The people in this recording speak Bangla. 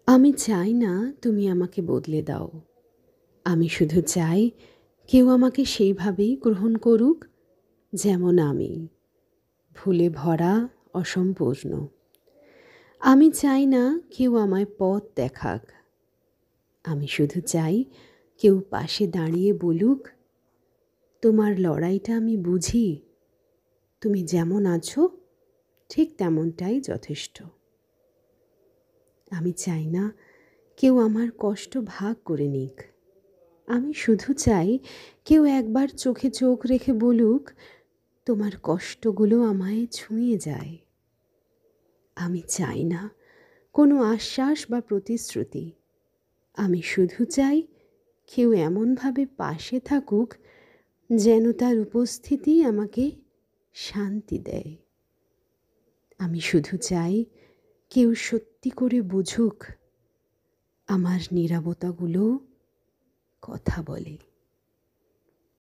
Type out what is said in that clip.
আমি চাই না তুমি আমাকে বদলে দাও। আমি শুধু চাই কেউ আমাকে সেইভাবেই গ্রহণ করুক যেমন আমি, ভুলে ভরা, অসম্পূর্ণ। আমি চাই না কেউ আমায় পথ দেখাক। আমি শুধু চাই কেউ পাশে দাঁড়িয়ে বলুক, তোমার লড়াইটা আমি বুঝি, তুমি যেমন আছো ঠিক তেমনটাই যথেষ্ট। আমি চাই না কেউ আমার কষ্ট ভাগ করে নিক। আমি শুধু চাই কেউ একবার চোখে চোখ রেখে বলুক, তোমার কষ্টগুলো আমায় ছুঁয়ে যায়। আমি চাই না কোনো আশ্বাস বা প্রতিশ্রুতি। আমি শুধু চাই কেউ এমনভাবে পাশে থাকুক যেন তার উপস্থিতি আমাকে শান্তি দেয়। আমি শুধু চাই কেউ সত্যি করে বুঝুক, আমার নীরবতাগুলো কথা বলে।